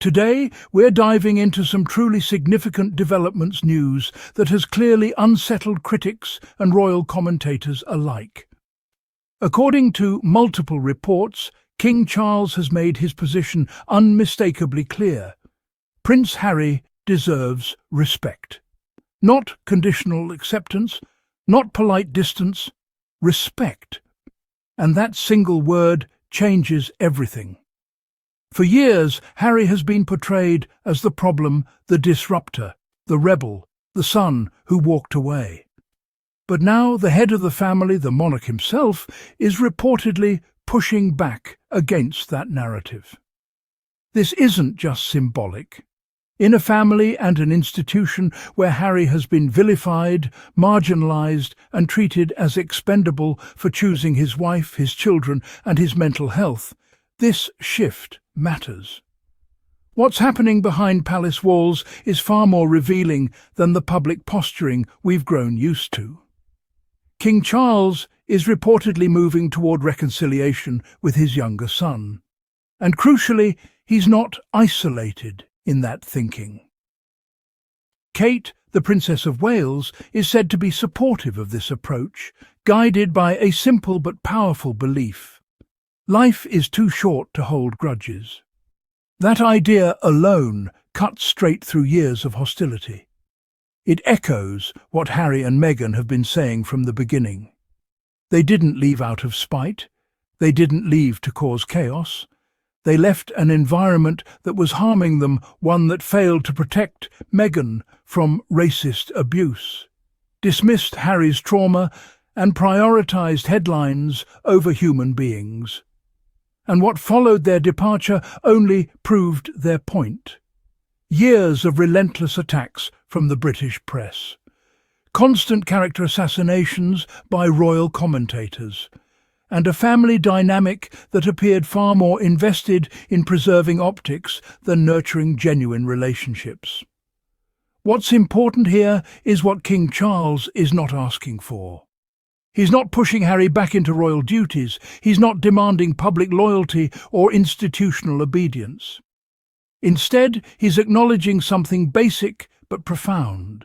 Today, we're diving into some truly significant developments news that has clearly unsettled critics and royal commentators alike. According to multiple reports, King Charles has made his position unmistakably clear. Prince Harry deserves respect. Not conditional acceptance, not polite distance, respect. And that single word changes everything. For years, Harry has been portrayed as the problem, the disruptor, the rebel, the son who walked away. But now the head of the family, the monarch himself, is reportedly pushing back against that narrative. This isn't just symbolic. In a family and an institution where Harry has been vilified, marginalized, and treated as expendable for choosing his wife, his children, and his mental health, this shift matters. What's happening behind palace walls is far more revealing than the public posturing we've grown used to. King Charles is reportedly moving toward reconciliation with his younger son. And crucially, he's not isolated in that thinking. Kate, the Princess of Wales, is said to be supportive of this approach, guided by a simple but powerful belief. Life is too short to hold grudges. That idea alone cuts straight through years of hostility. It echoes what Harry and Meghan have been saying from the beginning. They didn't leave out of spite. They didn't leave to cause chaos. They left an environment that was harming them, one that failed to protect Meghan from racist abuse, dismissed Harry's trauma, and prioritized headlines over human beings. And what followed their departure only proved their point. Years of relentless attacks from the British press, constant character assassinations by royal commentators, and a family dynamic that appeared far more invested in preserving optics than nurturing genuine relationships. What's important here is what King Charles is not asking for. He's not pushing Harry back into royal duties. He's not demanding public loyalty or institutional obedience. Instead, he's acknowledging something basic but profound.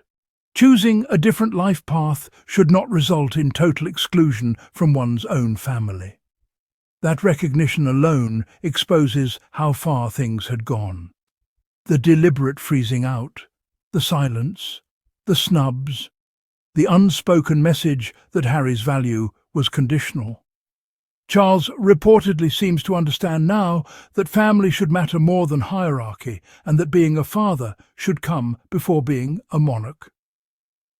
Choosing a different life path should not result in total exclusion from one's own family. That recognition alone exposes how far things had gone. The deliberate freezing out, the silence, the snubs, the unspoken message that Harry's value was conditional. Charles reportedly seems to understand now that family should matter more than hierarchy, and that being a father should come before being a monarch.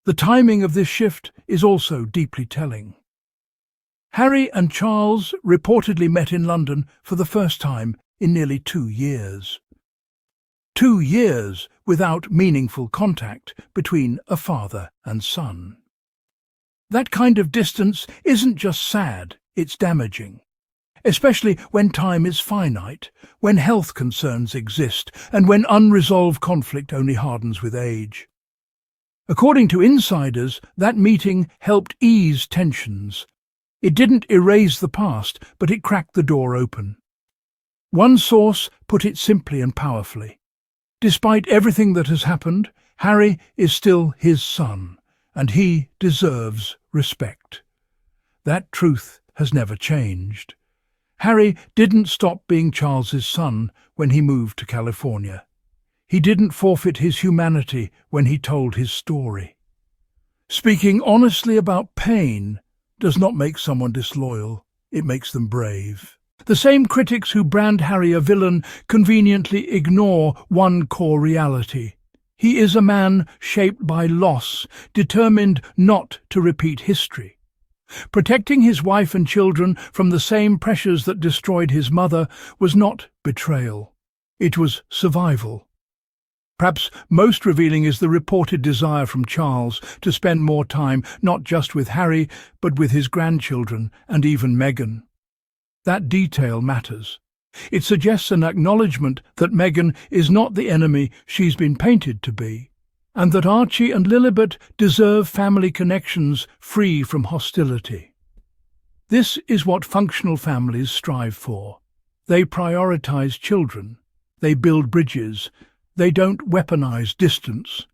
The timing of this shift is also deeply telling. Harry and Charles reportedly met in London for the first time in nearly 2 years. 2 years without meaningful contact between a father and son. That kind of distance isn't just sad, it's damaging. Especially when time is finite, when health concerns exist, and when unresolved conflict only hardens with age. According to insiders, that meeting helped ease tensions. It didn't erase the past, but it cracked the door open. One source put it simply and powerfully. Despite everything that has happened, Harry is still his son, and he deserves respect. That truth has never changed. Harry didn't stop being Charles's son when he moved to California. He didn't forfeit his humanity when he told his story. Speaking honestly about pain does not make someone disloyal, it makes them brave. The same critics who brand Harry a villain conveniently ignore one core reality. He is a man shaped by loss, determined not to repeat history. Protecting his wife and children from the same pressures that destroyed his mother was not betrayal. It was survival. Perhaps most revealing is the reported desire from Charles to spend more time not just with Harry, but with his grandchildren and even Meghan. That detail matters. It suggests an acknowledgement that Meghan is not the enemy she's been painted to be, and that Archie and Lilibet deserve family connections free from hostility. This is what functional families strive for. They prioritize children, They build bridges. They don't weaponize distance.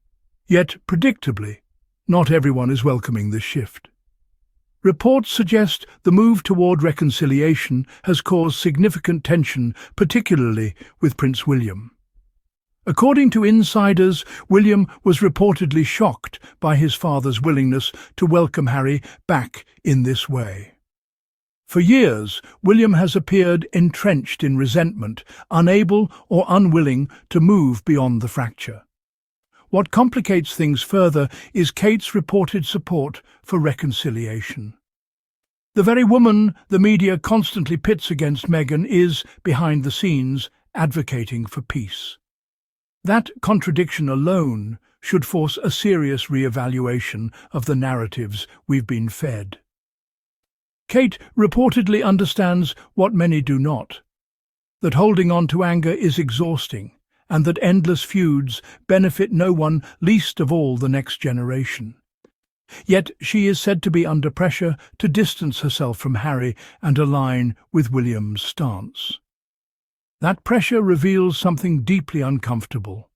Yet, predictably, not everyone is welcoming this shift. Reports suggest the move toward reconciliation has caused significant tension, particularly with Prince William. According to insiders, William was reportedly shocked by his father's willingness to welcome Harry back in this way. For years, William has appeared entrenched in resentment, unable or unwilling to move beyond the fracture. What complicates things further is Kate's reported support for reconciliation. The very woman the media constantly pits against Meghan is, behind the scenes, advocating for peace. That contradiction alone should force a serious re-evaluation of the narratives we've been fed. Kate reportedly understands what many do not, that holding on to anger is exhausting, and that endless feuds benefit no one, least of all the next generation. Yet she is said to be under pressure to distance herself from Harry and align with William's stance. That pressure reveals something deeply uncomfortable.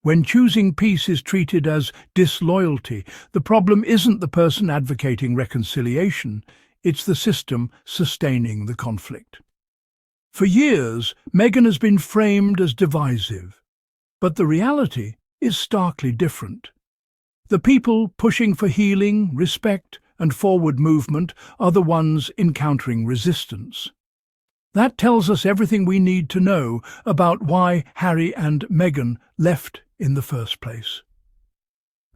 When choosing peace is treated as disloyalty, the problem isn't the person advocating reconciliation, it's the system sustaining the conflict. For years, Meghan has been framed as divisive, but the reality is starkly different. The people pushing for healing, respect, and forward movement are the ones encountering resistance. That tells us everything we need to know about why Harry and Meghan left in the first place.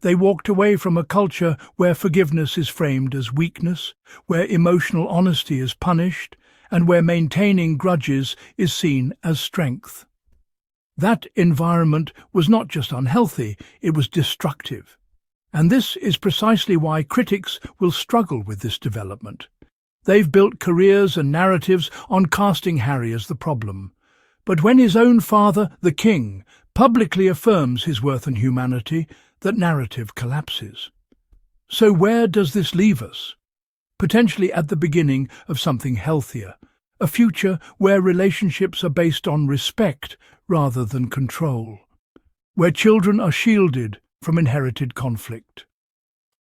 They walked away from a culture where forgiveness is framed as weakness, where emotional honesty is punished, and where maintaining grudges is seen as strength. That environment was not just unhealthy, it was destructive. And this is precisely why critics will struggle with this development. They've built careers and narratives on casting Harry as the problem. But when his own father, the king, publicly affirms his worth and humanity, that narrative collapses. So where does this leave us? Potentially at the beginning of something healthier, a future where relationships are based on respect rather than control, where children are shielded from inherited conflict,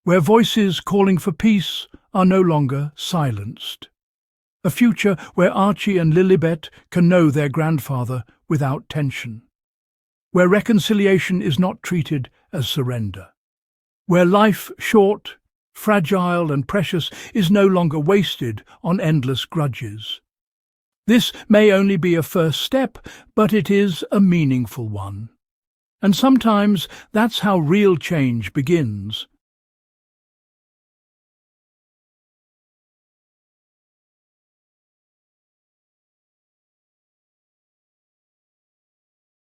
where voices calling for peace are no longer silenced, a future where Archie and Lilibet can know their grandfather without tension, where reconciliation is not treated as surrender, where life, short, fragile and precious, is no longer wasted on endless grudges. This may only be a first step, but it is a meaningful one. And sometimes that's how real change begins,